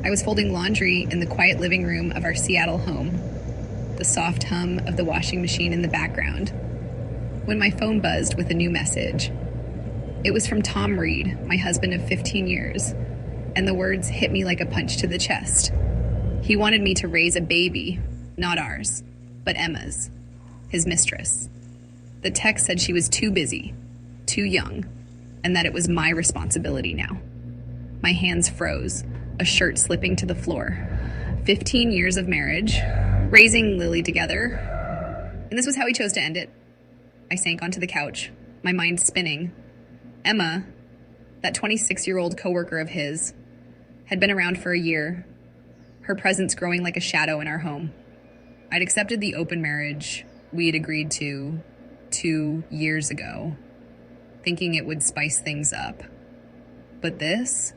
I was folding laundry in the quiet living room of our Seattle home, the soft hum of the washing machine in the background, when my phone buzzed with a new message. It was from Tom Reed, my husband of 15 years, and the words hit me like a punch to the chest. He wanted me to raise a baby, not ours, but Emma's, his mistress. The text said she was too busy, too young, and that it was my responsibility now. My hands froze, a shirt slipping to the floor. 15 years of marriage, raising Lily together, and this was how he chose to end it. I sank onto the couch, my mind spinning. Emma, that 26-year-old coworker of his, had been around for a year, her presence growing like a shadow in our home. I'd accepted the open marriage we had agreed to 2 years ago, thinking it would spice things up. But this?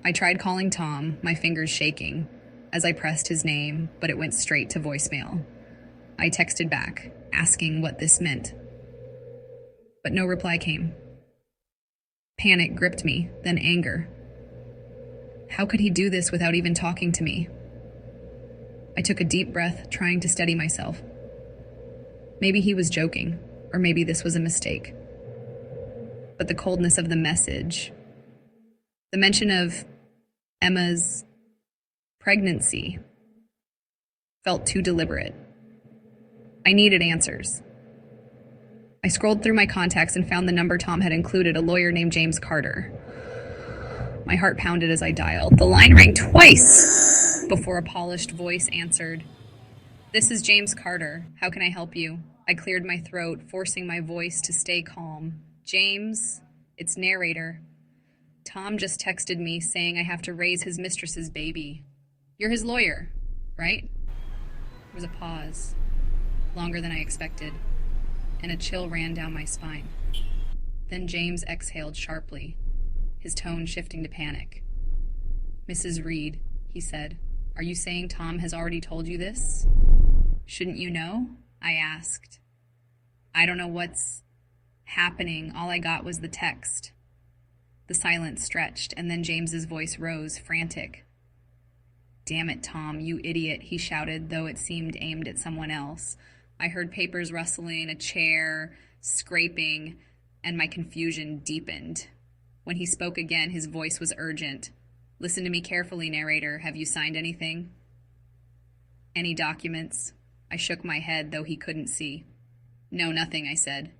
I tried calling Tom, my fingers shaking, as I pressed his name, but it went straight to voicemail. I texted back, asking what this meant. But no reply came. Panic gripped me, then anger. How could he do this without even talking to me? I took a deep breath, trying to steady myself. Maybe he was joking, or maybe this was a mistake. But the coldness of the message, the mention of Emma's pregnancy, felt too deliberate. I needed answers. I scrolled through my contacts and found the number Tom had included, a lawyer named James Carter. My heart pounded as I dialed. The line rang twice before a polished voice answered. "This is James Carter. How can I help you?" I cleared my throat, forcing my voice to stay calm. "James, it's narrator. Tom just texted me saying I have to raise his mistress's baby. You're his lawyer, right?" There was a pause, longer than I expected, and a chill ran down my spine. Then James exhaled sharply, his tone shifting to panic. "Mrs. Reed," he said, "are you saying Tom has already told you this?" "Shouldn't you know?" I asked. "I don't know what's happening. All I got was the text." The silence stretched, and then James's voice rose, frantic. "Damn it, Tom, you idiot," he shouted, though it seemed aimed at someone else. I heard papers rustling, a chair scraping, and my confusion deepened. When he spoke again, his voice was urgent. "Listen to me carefully, narrator. Have you signed anything?" "Any documents?" I shook my head, though he couldn't see. "No, nothing," I said.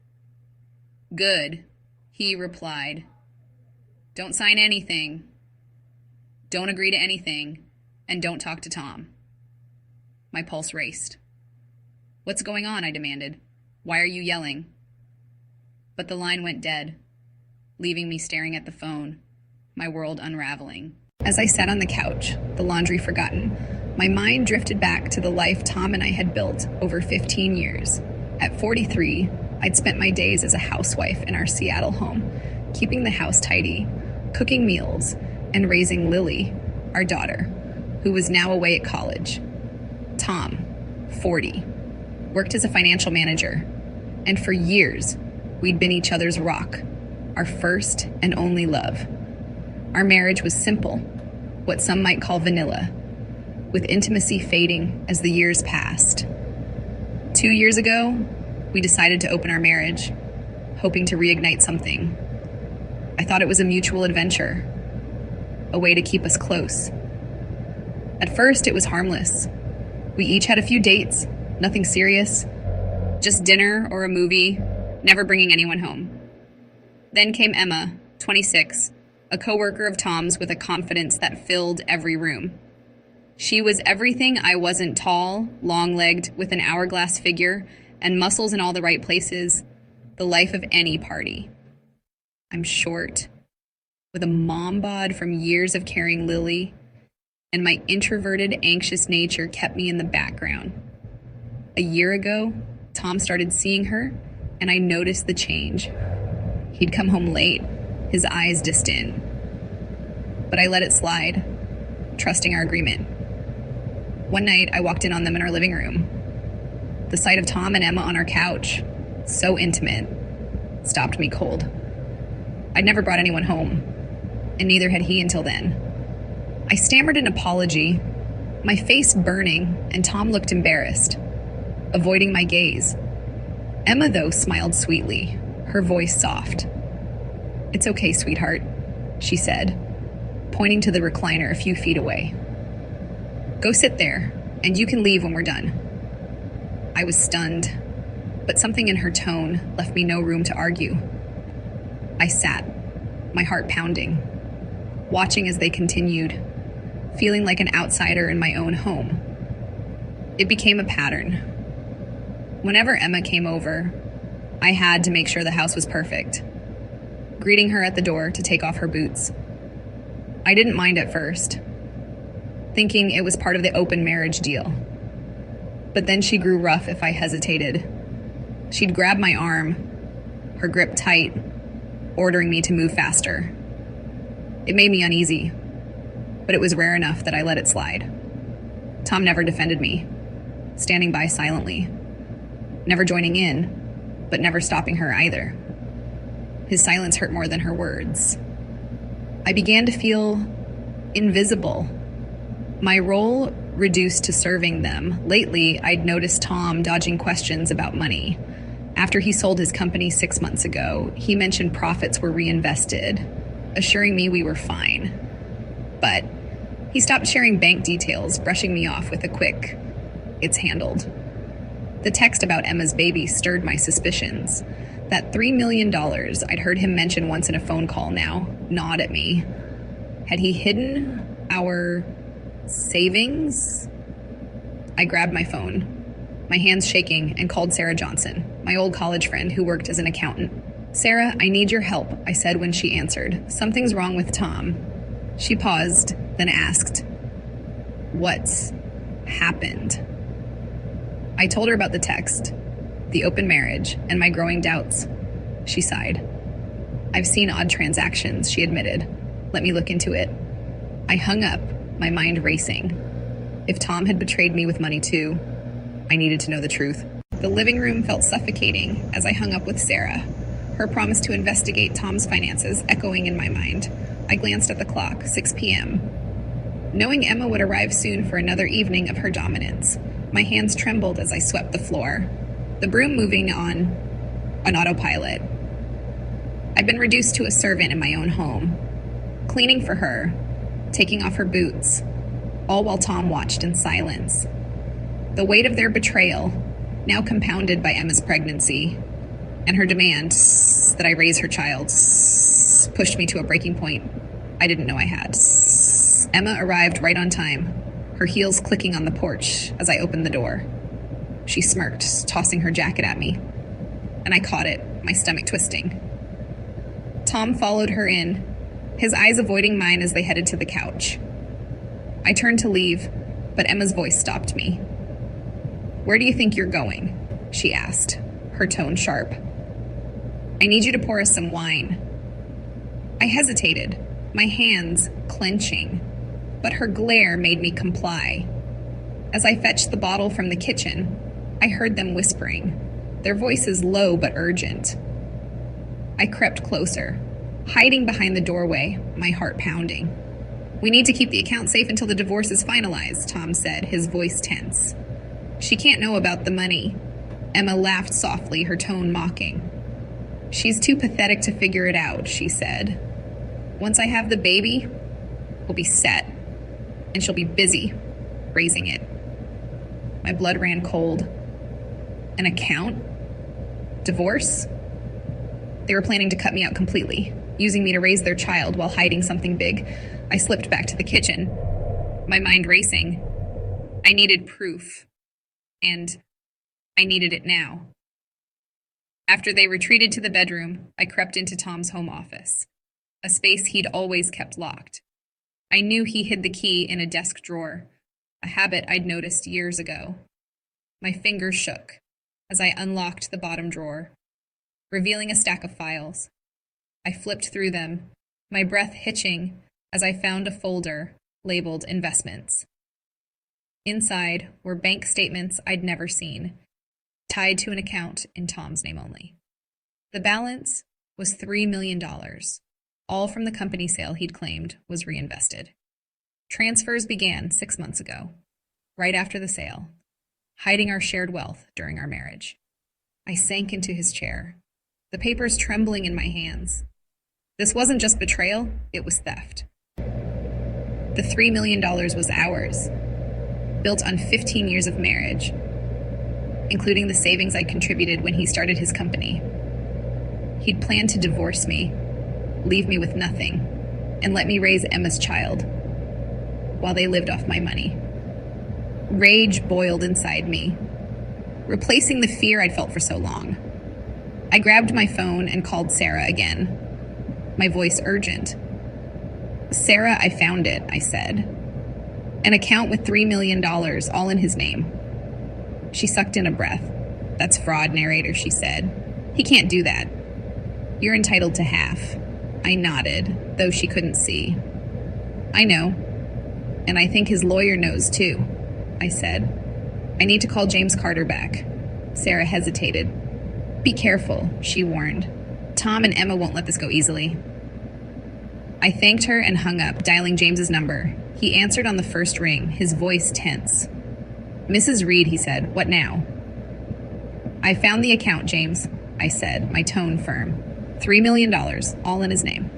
"Good," he replied. "Don't sign anything. Don't agree to anything. And don't talk to Tom." My pulse raced. "What's going on?" I demanded. "Why are you yelling?" But the line went dead, leaving me staring at the phone, my world unraveling. As I sat on the couch, the laundry forgotten, my mind drifted back to the life Tom and I had built over 15 years. At 43, I'd spent my days as a housewife in our Seattle home, keeping the house tidy, cooking meals, and raising Lily, our daughter, who was now away at college. Tom, 40, worked as a financial manager, and for years, we'd been each other's rock, our first and only love. Our marriage was simple, what some might call vanilla, with intimacy fading as the years passed. 2 years ago, we decided to open our marriage, hoping to reignite something. I thought it was a mutual adventure, a way to keep us close. At first, it was harmless. We each had a few dates, nothing serious, just dinner or a movie, never bringing anyone home. Then came Emma, 26, a coworker of Tom's with a confidence that filled every room. She was everything I wasn't: tall, long-legged, with an hourglass figure and muscles in all the right places, the life of any party. I'm short, with a mom bod from years of carrying Lily, and my introverted, anxious nature kept me in the background. A year ago, Tom started seeing her, and I noticed the change. He'd come home late, his eyes distant. But I let it slide, trusting our agreement. One night, I walked in on them in our living room. The sight of Tom and Emma on our couch, so intimate, stopped me cold. I'd never brought anyone home, and neither had he until then. I stammered an apology, my face burning, and Tom looked embarrassed, avoiding my gaze. Emma, though, smiled sweetly, her voice soft. "It's okay, sweetheart," she said, pointing to the recliner a few feet away. "Go sit there, and you can leave when we're done." I was stunned, but something in her tone left me no room to argue. I sat, my heart pounding, watching as they continued, feeling like an outsider in my own home. It became a pattern. Whenever Emma came over, I had to make sure the house was perfect, greeting her at the door to take off her boots. I didn't mind at first, thinking it was part of the open marriage deal. But then she grew rough if I hesitated. She'd grab my arm, her grip tight, ordering me to move faster. It made me uneasy, but it was rare enough that I let it slide. Tom never defended me, standing by silently, never joining in, but never stopping her either. His silence hurt more than her words. I began to feel invisible, my role reduced to serving them. Lately, I'd noticed Tom dodging questions about money. After he sold his company 6 months ago, he mentioned profits were reinvested, assuring me we were fine. But he stopped sharing bank details, brushing me off with a quick, "It's handled." The text about Emma's baby stirred my suspicions. That $3 million I'd heard him mention once in a phone call now gnawed at me. Had he hidden our savings? I grabbed my phone, my hands shaking, and called Sarah Johnson, my old college friend who worked as an accountant. "Sarah, I need your help," I said when she answered. "Something's wrong with Tom." She paused, then asked, "What's happened?" I told her about the text, the open marriage, and my growing doubts. She sighed. "I've seen odd transactions," she admitted. "Let me look into it." I hung up, my mind racing. If Tom had betrayed me with money too, I needed to know the truth. The living room felt suffocating as I hung up with Sarah, her promise to investigate Tom's finances echoing in my mind. I glanced at the clock, 6 p.m. Knowing Emma would arrive soon for another evening of her dominance, my hands trembled as I swept the floor, the broom moving on an autopilot. I'd been reduced to a servant in my own home, cleaning for her, taking off her boots, all while Tom watched in silence. The weight of their betrayal, now compounded by Emma's pregnancy, and her demand that I raise her child, pushed me to a breaking point I didn't know I had. Emma arrived right on time, her heels clicking on the porch as I opened the door. She smirked, tossing her jacket at me, and I caught it, my stomach twisting. Tom followed her in, his eyes avoiding mine as they headed to the couch. I turned to leave, but Emma's voice stopped me. "Where do you think you're going?" she asked, her tone sharp. "I need you to pour us some wine." I hesitated, my hands clenching, but her glare made me comply. As I fetched the bottle from the kitchen, I heard them whispering, their voices low but urgent. I crept closer, hiding behind the doorway, my heart pounding. "We need to keep the account safe until the divorce is finalized," Tom said, his voice tense. "She can't know about the money." Emma laughed softly, her tone mocking. "She's too pathetic to figure it out," she said. "Once I have the baby, we'll be set, and she'll be busy raising it." My blood ran cold. An account? Divorce? They were planning to cut me out completely, using me to raise their child while hiding something big. I slipped back to the kitchen, my mind racing. I needed proof, and I needed it now. After they retreated to the bedroom, I crept into Tom's home office, a space he'd always kept locked. I knew he hid the key in a desk drawer, a habit I'd noticed years ago. My fingers shook as I unlocked the bottom drawer, revealing a stack of files. I flipped through them, my breath hitching as I found a folder labeled Investments. Inside were bank statements I'd never seen, tied to an account in Tom's name only. The balance was $3 million, all from the company sale he'd claimed was reinvested. Transfers began 6 months ago, right after the sale, hiding our shared wealth during our marriage. I sank into his chair, the papers trembling in my hands. This wasn't just betrayal, it was theft. The $3 million was ours, built on 15 years of marriage, including the savings I contributed when he started his company. He'd planned to divorce me, leave me with nothing, and let me raise Emma's child while they lived off my money. Rage boiled inside me, replacing the fear I'd felt for so long. I grabbed my phone and called Sarah again, my voice urgent. "Sarah, I found it," I said. "An account with $3 million, all in his name." She sucked in a breath. "That's fraud, narrator," she said. "He can't do that. You're entitled to half." I nodded, though she couldn't see. "I know. And I think his lawyer knows too," I said. "I need to call James Carter back." Sarah hesitated. "Be careful," she warned. "Tom and Emma won't let this go easily." I thanked her and hung up, dialing James's number. He answered on the first ring, his voice tense. "Mrs. Reed," he said. "What now?" "I found the account, James," I said, my tone firm. $3 million, all in his name.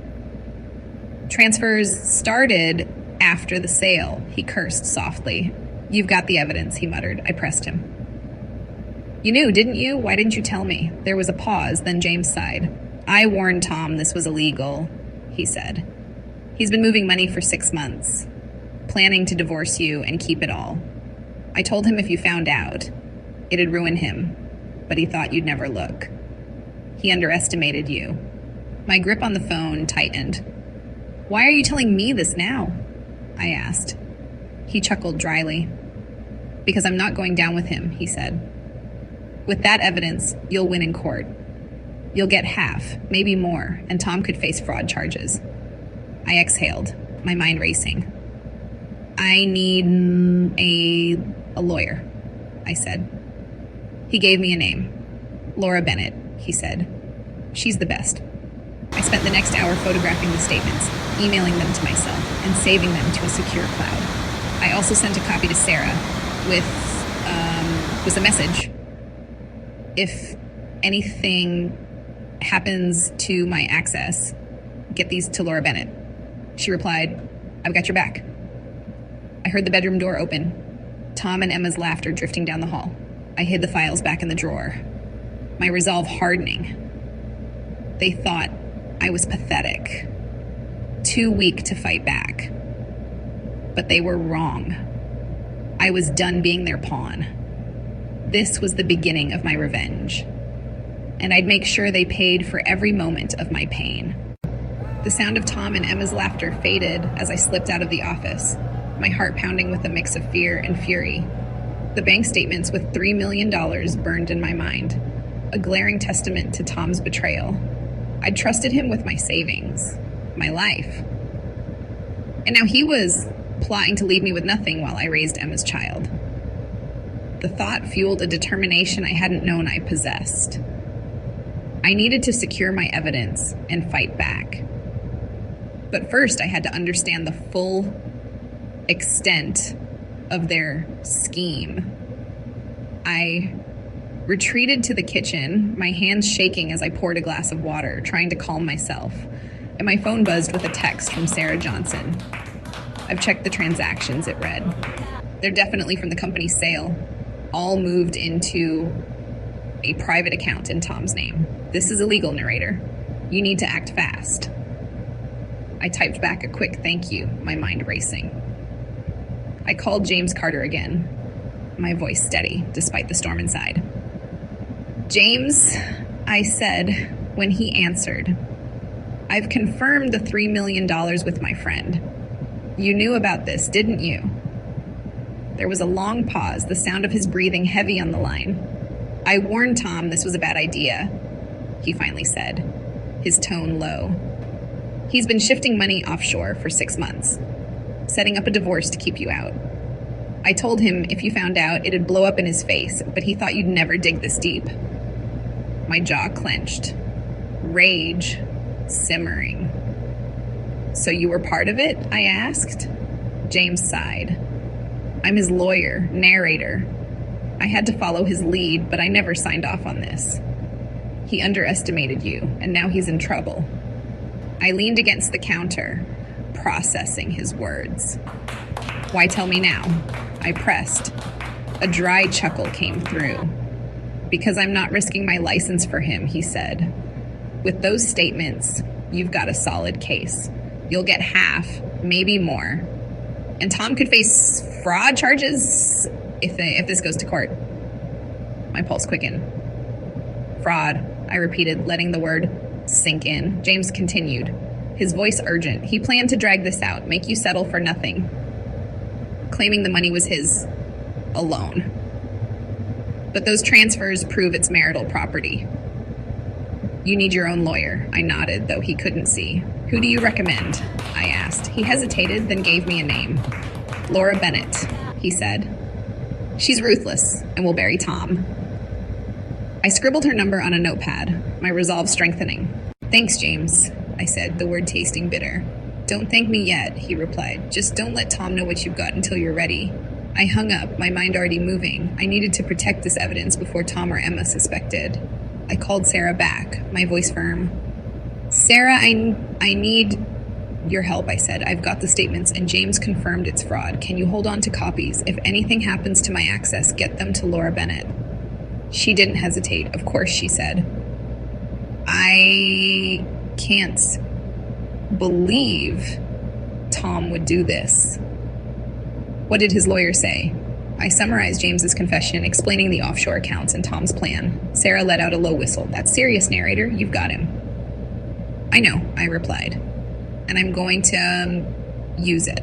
"Transfers started after the sale," he cursed softly. "You've got the evidence," he muttered. I pressed him. "You knew, didn't you? Why didn't you tell me?" There was a pause, then James sighed. "I warned Tom this was illegal," he said. "He's been moving money for 6 months, planning to divorce you and keep it all. I told him if you found out, it'd ruin him, but he thought you'd never look. He underestimated you." My grip on the phone tightened. "Why are you telling me this now?" I asked. He chuckled dryly. "Because I'm not going down with him," he said. "With that evidence, you'll win in court. You'll get half, maybe more, and Tom could face fraud charges." I exhaled, my mind racing. "I need a lawyer," I said. He gave me a name. "Laura Bennett," he said. "She's the best." I spent the next hour photographing the statements, emailing them to myself, and saving them to a secure cloud. I also sent a copy to Sarah with a message. "If anything happens to my access, get these to Laura Bennett." She replied, "I've got your back." I heard the bedroom door open, Tom and Emma's laughter drifting down the hall. I hid the files back in the drawer, my resolve hardening. They thought I was pathetic, too weak to fight back. But they were wrong. I was done being their pawn. This was the beginning of my revenge, and I'd make sure they paid for every moment of my pain. The sound of Tom and Emma's laughter faded as I slipped out of the office, my heart pounding with a mix of fear and fury. The bank statements with $3 million burned in my mind, a glaring testament to Tom's betrayal. I'd trusted him with my savings, my life. And now he was plotting to leave me with nothing while I raised Emma's child. The thought fueled a determination I hadn't known I possessed. I needed to secure my evidence and fight back. But first, I had to understand the full extent of their scheme. I retreated to the kitchen, my hands shaking as I poured a glass of water, trying to calm myself, and my phone buzzed with a text from Sarah Johnson. "I've checked the transactions," it read. "They're definitely from the company's sale, all moved into a private account in Tom's name. This is illegal, narrator. You need to act fast." I typed back a quick thank you, my mind racing. I called James Carter again, my voice steady despite the storm inside. "James," I said when he answered, "I've confirmed the $3 million with my friend. You knew about this, didn't you?" There was a long pause, the sound of his breathing heavy on the line. "I warned Tom this was a bad idea," he finally said, his tone low. "He's been shifting money offshore for 6 months, setting up a divorce to keep you out. I told him if you found out, it'd blow up in his face, but he thought you'd never dig this deep." My jaw clenched, rage simmering. "So you were part of it?" I asked. James sighed. I'm his lawyer, narrator. I had to follow his lead, but I never signed off on this. He underestimated you, and now he's in trouble. I leaned against the counter, processing his words. Why tell me now? I pressed. A dry chuckle came through. Because I'm not risking my license for him, he said. With those statements, you've got a solid case. You'll get half, maybe more. And Tom could face fraud charges if this goes to court. My pulse quickened. Fraud, I repeated, letting the word sink in. James continued, his voice urgent. He planned to drag this out, make you settle for nothing, claiming the money was his alone. But those transfers prove it's marital property. You need your own lawyer, I nodded, though he couldn't see. Who do you recommend? I asked. He hesitated, then gave me a name. Laura Bennett, he said. She's ruthless and will bury Tom. I scribbled her number on a notepad, my resolve strengthening. Thanks, James, I said, the word tasting bitter. Don't thank me yet, he replied. Just don't let Tom know what you've got until you're ready. I hung up, my mind already moving. I needed to protect this evidence before Tom or Emma suspected. I called Sarah back, my voice firm. Sarah, I need your help, I said. I've got the statements, and James confirmed it's fraud. Can you hold on to copies? If anything happens to my access, get them to Laura Bennett. She didn't hesitate. Of course, she said. I can't believe Tom would do this. What did his lawyer say? I summarized James's confession, explaining the offshore accounts and Tom's plan. Sarah let out a low whistle. That's serious, narrator. You've got him. I know, I replied. And I'm going to use it.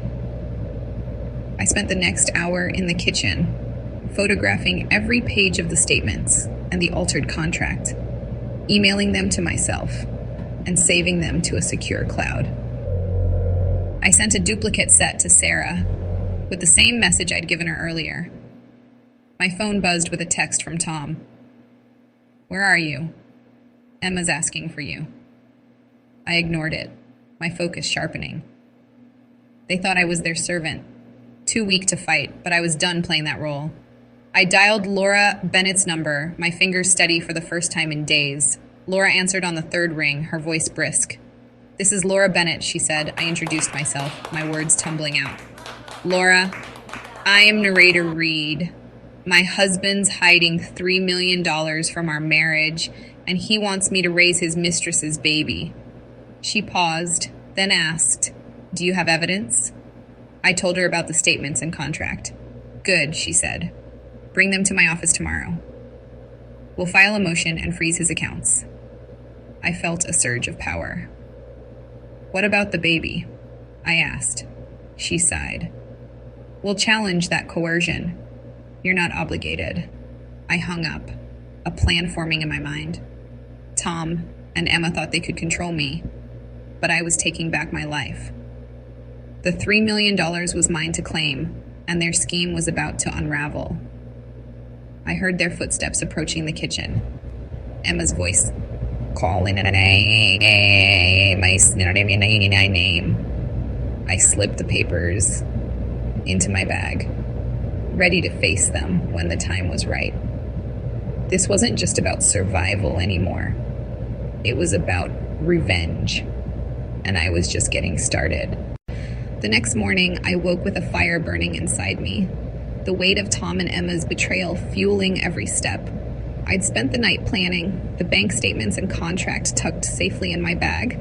I spent the next hour in the kitchen, photographing every page of the statements and the altered contract, emailing them to myself, and saving them to a secure cloud. I sent a duplicate set to Sarah with the same message I'd given her earlier. My phone buzzed with a text from Tom. Where are you? Emma's asking for you. I ignored it, my focus sharpening. They thought I was their servant, too weak to fight, but I was done playing that role. I dialed Laura Bennett's number, my fingers steady for the first time in days. Laura answered on the third ring, her voice brisk. This is Laura Bennett, she said. I introduced myself, my words tumbling out. Laura, I am narrator Reed. My husband's hiding $3 million from our marriage, and he wants me to raise his mistress's baby. She paused, then asked, Do you have evidence? I told her about the statements and contract. Good, she said. Bring them to my office tomorrow. We'll file a motion and freeze his accounts. I felt a surge of power. What about the baby? I asked. She sighed. We'll challenge that coercion. You're not obligated. I hung up, a plan forming in my mind. Tom and Emma thought they could control me, but I was taking back my life. The $3 million was mine to claim, and their scheme was about to unravel. I heard their footsteps approaching the kitchen. Emma's voice, calling a name, my name. I slipped the papers into my bag, ready to face them when the time was right. This wasn't just about survival anymore. It was about revenge, and I was just getting started. The next morning, I woke with a fire burning inside me, the weight of Tom and Emma's betrayal fueling every step. I'd spent the night planning, the bank statements and contract tucked safely in my bag,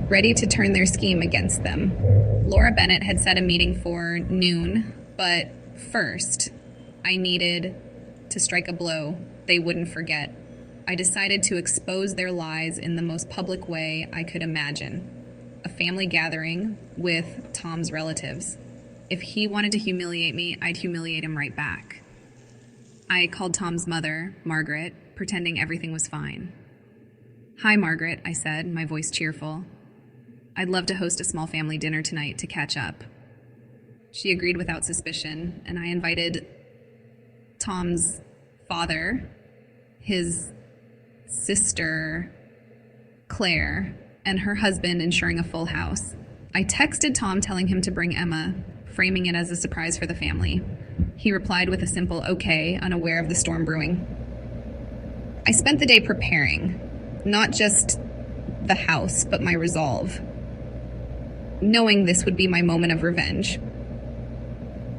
ready to turn their scheme against them. Laura Bennett had set a meeting for noon, but first, I needed to strike a blow they wouldn't forget. I decided to expose their lies in the most public way I could imagine. A family gathering with Tom's relatives. If he wanted to humiliate me, I'd humiliate him right back. I called Tom's mother, Margaret, pretending everything was fine. Hi, Margaret, I said, my voice cheerful. I'd love to host a small family dinner tonight to catch up. She agreed without suspicion, and I invited Tom's father, his sister, Claire, and her husband, ensuring a full house. I texted Tom telling him to bring Emma framing it as a surprise for the family. He replied with a simple okay, unaware of the storm brewing. I spent the day preparing, not just the house, but my resolve, knowing this would be my moment of revenge.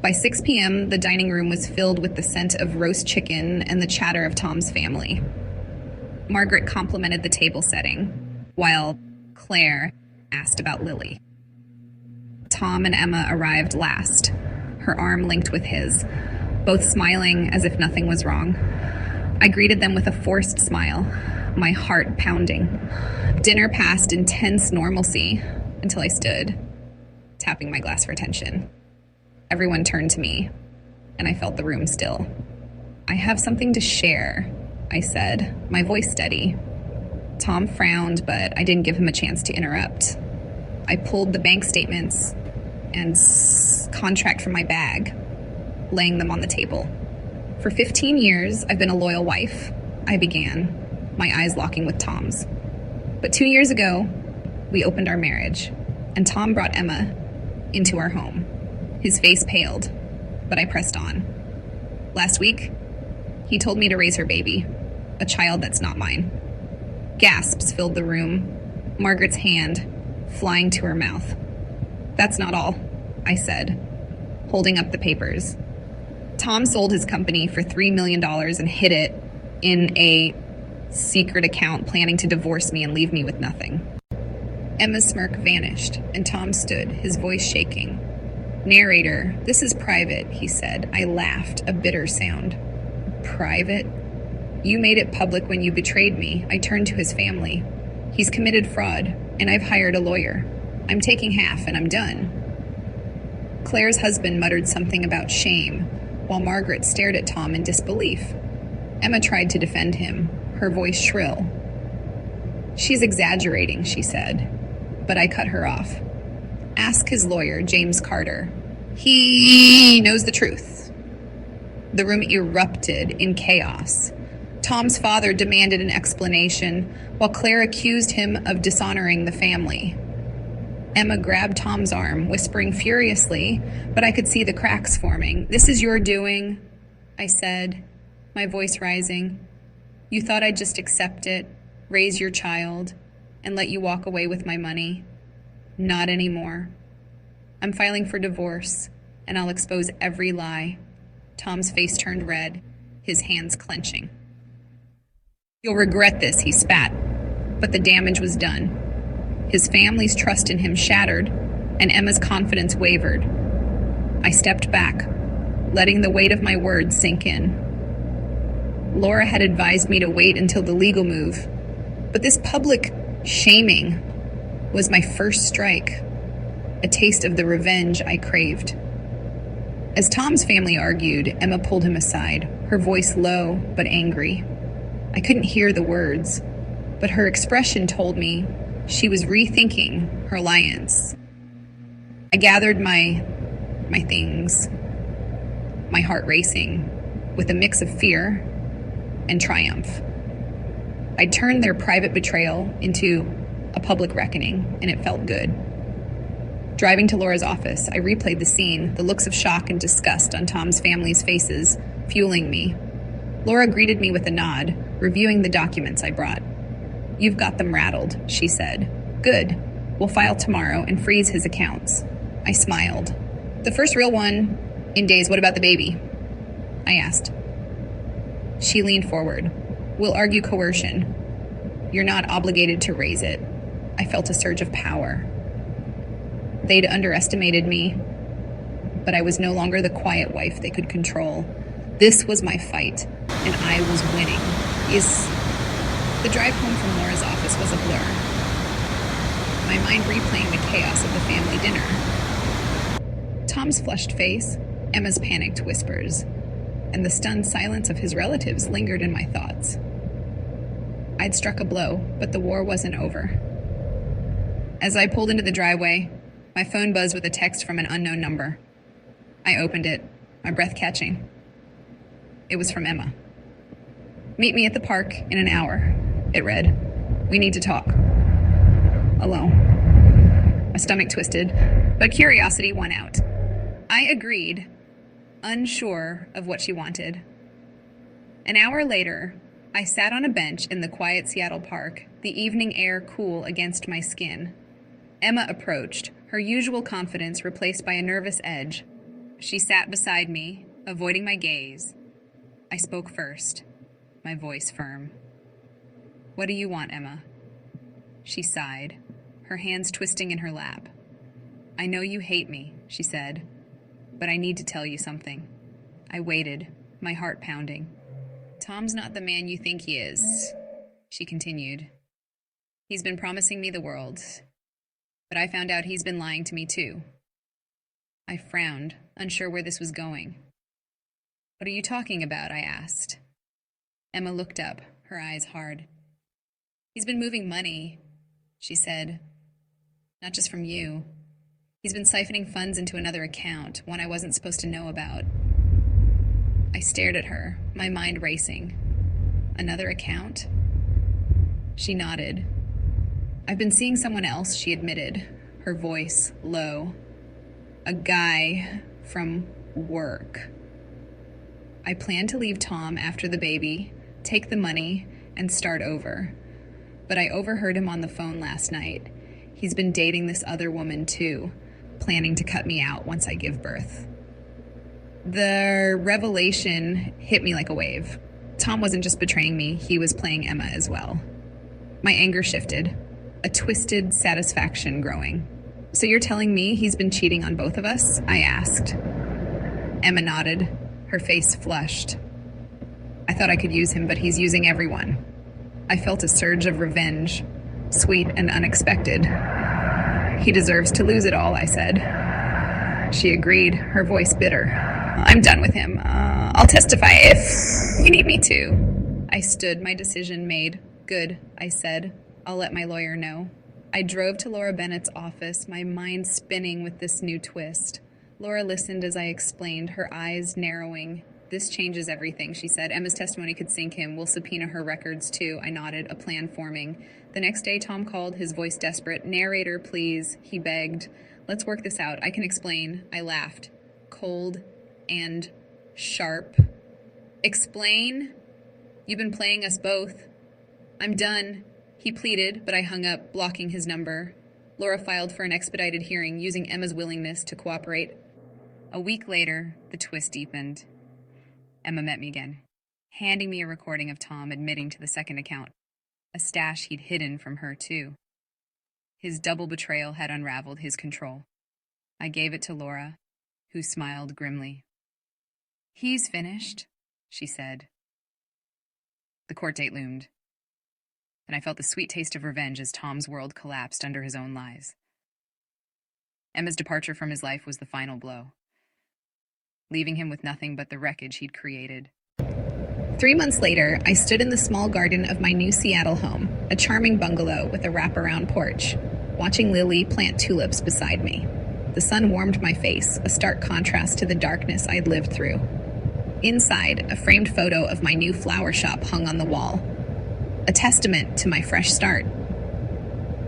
By 6 p.m., the dining room was filled with the scent of roast chicken and the chatter of Tom's family. Margaret complimented the table setting, while Claire asked about Lily. Tom and Emma arrived last, her arm linked with his, both smiling as if nothing was wrong. I greeted them with a forced smile, my heart pounding. Dinner passed in tense normalcy until I stood, tapping my glass for attention. Everyone turned to me, and I felt the room still. I have something to share, I said, my voice steady. Tom frowned, but I didn't give him a chance to interrupt. I pulled the bank statements and contract from my bag, laying them on the table. For 15 years, I've been a loyal wife, I began, my eyes locking with Tom's. But 2 years ago, we opened our marriage, and Tom brought Emma into our home. His face paled, but I pressed on. Last week, he told me to raise her baby, a child that's not mine. Gasps filled the room, Margaret's hand flying to her mouth. That's not all, I said, holding up the papers. Tom sold his company for $3 million and hid it in a secret account, planning to divorce me and leave me with nothing. Emma's smirk vanished, and Tom stood, his voice shaking. Narrator, this is private, he said. I laughed, a bitter sound. Private? You made it public when you betrayed me. I turned to his family. He's committed fraud, and I've hired a lawyer. I'm taking half, and I'm done. Claire's husband muttered something about shame, while Margaret stared at Tom in disbelief. Emma tried to defend him, her voice shrill. She's exaggerating, she said, but I cut her off. Ask his lawyer, James Carter. He knows the truth. The room erupted in chaos. Tom's father demanded an explanation, while Claire accused him of dishonoring the family. Emma grabbed Tom's arm, whispering furiously, but I could see the cracks forming. This is your doing, I said, my voice rising. You thought I'd just accept it, raise your child, and let you walk away with my money? Not anymore. I'm filing for divorce, and I'll expose every lie. Tom's face turned red, his hands clenching. You'll regret this, he spat, but the damage was done. His family's trust in him shattered, and Emma's confidence wavered. I stepped back, letting the weight of my words sink in. Laura had advised me to wait until the legal move, but this public shaming was my first strike, a taste of the revenge I craved. As Tom's family argued, Emma pulled him aside, her voice low but angry. I couldn't hear the words, but her expression told me she was rethinking her alliance. I gathered my things, my heart racing, with a mix of fear and triumph. I turned their private betrayal into a public reckoning, and it felt good. Driving to Laura's office, I replayed the scene, the looks of shock and disgust on Tom's family's faces, fueling me. Laura greeted me with a nod, reviewing the documents I brought. You've got them rattled, she said. Good. We'll file tomorrow and freeze his accounts. I smiled. The first real one in days. What about the baby? I asked. She leaned forward. We'll argue coercion. You're not obligated to raise it. I felt a surge of power. They'd underestimated me, but I was no longer the quiet wife they could control. This was my fight, and I was winning. The drive home from Laura's office was a blur, my mind replaying the chaos of the family dinner. Tom's flushed face, Emma's panicked whispers, and the stunned silence of his relatives lingered in my thoughts. I'd struck a blow, but the war wasn't over. As I pulled into the driveway, my phone buzzed with a text from an unknown number. I opened it, my breath catching. It was from Emma. Meet me at the park in an hour, it read. We need to talk. Alone. My stomach twisted, but curiosity won out. I agreed, unsure of what she wanted. An hour later, I sat on a bench in the quiet Seattle park, the evening air cool against my skin. Emma approached, her usual confidence replaced by a nervous edge. She sat beside me, avoiding my gaze. I spoke first, my voice firm. "What do you want, Emma?" She sighed, her hands twisting in her lap. "I know you hate me," she said, "but I need to tell you something." I waited, my heart pounding. "Tom's not the man you think he is," she continued. "He's been promising me the world, but I found out he's been lying to me too." I frowned, unsure where this was going. "What are you talking about?" I asked. Emma looked up, her eyes hard. "He's been moving money," she said. "Not just from you. He's been siphoning funds into another account, one I wasn't supposed to know about." I stared at her, my mind racing. "Another account?" She nodded. "I've been seeing someone else," she admitted, her voice low. "A guy from work." I planned to leave Tom after the baby, take the money, and start over. But I overheard him on the phone last night. He's been dating this other woman too, planning to cut me out once I give birth. The revelation hit me like a wave. Tom wasn't just betraying me, he was playing Emma as well. My anger shifted, a twisted satisfaction growing. "So you're telling me he's been cheating on both of us?" I asked. Emma nodded, her face flushed. "I thought I could use him, but he's using everyone." I felt a surge of revenge, sweet and unexpected. "He deserves to lose it all," I said. She agreed, her voice bitter. "I'm done with him. I'll testify if you need me to." I stood, my decision made. "Good," I said. "I'll let my lawyer know." I drove to Laura Bennett's office, my mind spinning with this new twist. Laura listened as I explained, her eyes narrowing. "This changes everything," she said. "Emma's testimony could sink him. We'll subpoena her records, too." I nodded, a plan forming. The next day, Tom called, his voice desperate. "Narrator, please," he begged. "Let's work this out. I can explain." I laughed, cold and sharp. "Explain? You've been playing us both." "I'm done," he pleaded, but I hung up, blocking his number. Laura filed for an expedited hearing, using Emma's willingness to cooperate. A week later, the twist deepened. Emma met me again, handing me a recording of Tom admitting to the second account, a stash he'd hidden from her, too. His double betrayal had unraveled his control. I gave it to Laura, who smiled grimly. "He's finished," she said. The court date loomed, and I felt the sweet taste of revenge as Tom's world collapsed under his own lies. Emma's departure from his life was the final blow, leaving him with nothing but the wreckage he'd created. 3 months later, I stood in the small garden of my new Seattle home, a charming bungalow with a wraparound porch, watching Lily plant tulips beside me. The sun warmed my face, a stark contrast to the darkness I'd lived through. Inside, a framed photo of my new flower shop hung on the wall, a testament to my fresh start.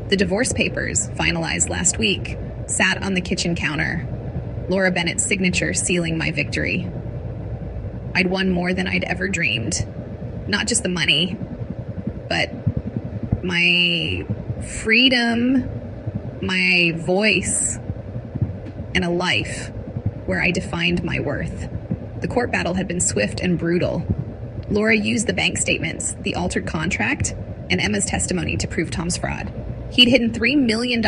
The divorce papers, finalized last week, sat on the kitchen counter, Laura Bennett's signature sealing my victory. I'd won more than I'd ever dreamed. Not just the money, but my freedom, my voice, and a life where I defined my worth. The court battle had been swift and brutal. Laura used the bank statements, the altered contract, and Emma's testimony to prove Tom's fraud. He'd hidden $3 million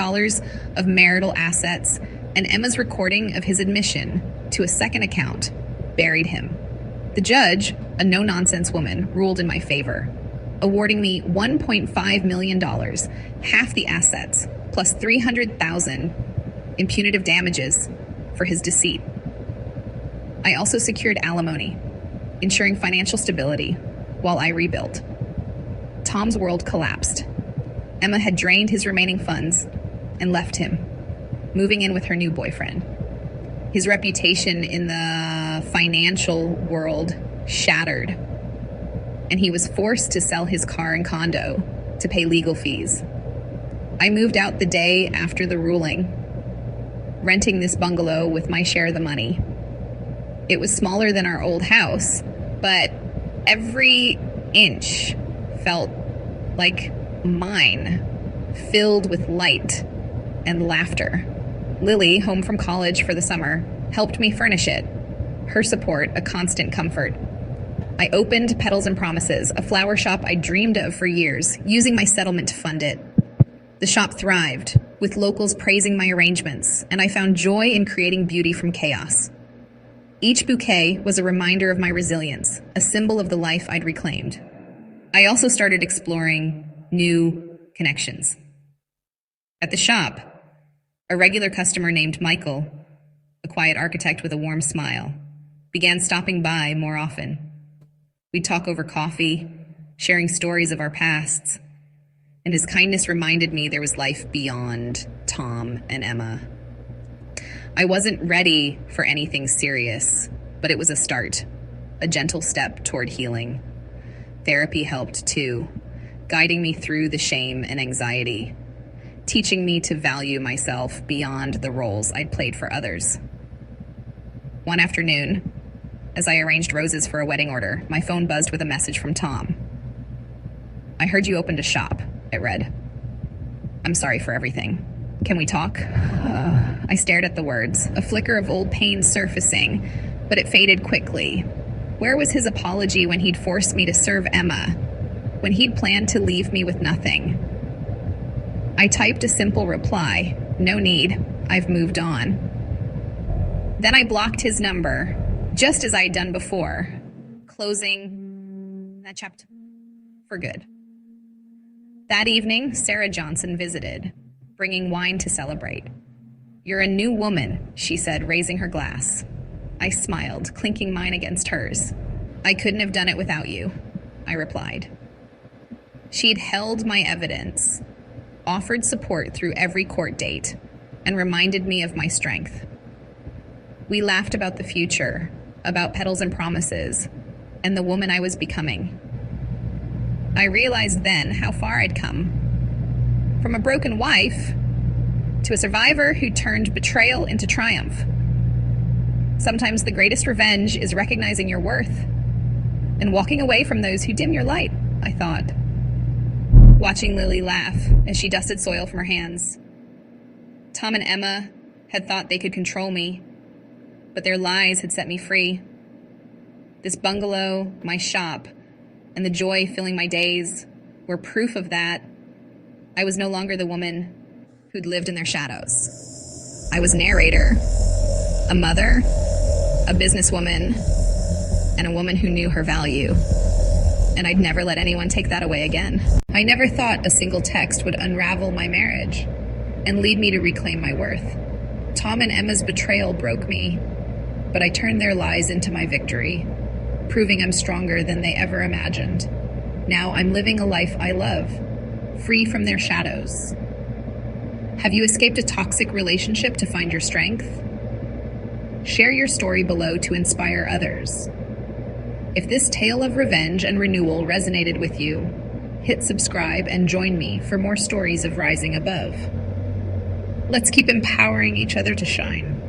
of marital assets, and Emma's recording of his admission to a second account buried him. The judge, a no-nonsense woman, ruled in my favor, awarding me $1.5 million, half the assets, plus $300,000 in punitive damages for his deceit. I also secured alimony, ensuring financial stability while I rebuilt. Tom's world collapsed. Emma had drained his remaining funds and left him, moving in with her new boyfriend. His reputation in the financial world shattered, and he was forced to sell his car and condo to pay legal fees. I moved out the day after the ruling, renting this bungalow with my share of the money. It was smaller than our old house, but every inch felt like mine, filled with light and laughter. Lily, home from college for the summer, helped me furnish it. Her support, a constant comfort. I opened Petals and Promises, a flower shop I dreamed of for years, using my settlement to fund it. The shop thrived, with locals praising my arrangements, and I found joy in creating beauty from chaos. Each bouquet was a reminder of my resilience, a symbol of the life I'd reclaimed. I also started exploring new connections. At the shop, a regular customer named Michael, a quiet architect with a warm smile, began stopping by more often. We'd talk over coffee, sharing stories of our pasts, and his kindness reminded me there was life beyond Tom and Emma. I wasn't ready for anything serious, but it was a start, a gentle step toward healing. Therapy helped too, guiding me through the shame and anxiety, teaching me to value myself beyond the roles I'd played for others. One afternoon, as I arranged roses for a wedding order, my phone buzzed with a message from Tom. "I heard you opened a shop," it read. "I'm sorry for everything. Can we talk?" I stared at the words, a flicker of old pain surfacing, but it faded quickly. Where was his apology when he'd forced me to serve Emma, when he'd planned to leave me with nothing? I typed a simple reply, "No need, I've moved on." Then I blocked his number, just as I had done before, closing that chapter for good. That evening, Sarah Johnson visited, bringing wine to celebrate. "You're a new woman," she said, raising her glass. I smiled, clinking mine against hers. "I couldn't have done it without you," I replied. She'd held my evidence, offered support through every court date, and reminded me of my strength. We laughed about the future, about Petals and Promises, and the woman I was becoming. I realized then how far I'd come. From a broken wife to a survivor who turned betrayal into triumph. Sometimes the greatest revenge is recognizing your worth and walking away from those who dim your light, I thought, watching Lily laugh as she dusted soil from her hands. Tom and Emma had thought they could control me, but their lies had set me free. This bungalow, my shop, and the joy filling my days were proof of that. I was no longer the woman who'd lived in their shadows. I was narrator, a mother, a businesswoman, and a woman who knew her value. And I'd never let anyone take that away again. I never thought a single text would unravel my marriage and lead me to reclaim my worth. Tom and Emma's betrayal broke me, but I turned their lies into my victory, proving I'm stronger than they ever imagined. Now I'm living a life I love, free from their shadows. Have you escaped a toxic relationship to find your strength? Share your story below to inspire others. If this tale of revenge and renewal resonated with you, hit subscribe and join me for more stories of rising above. Let's keep empowering each other to shine.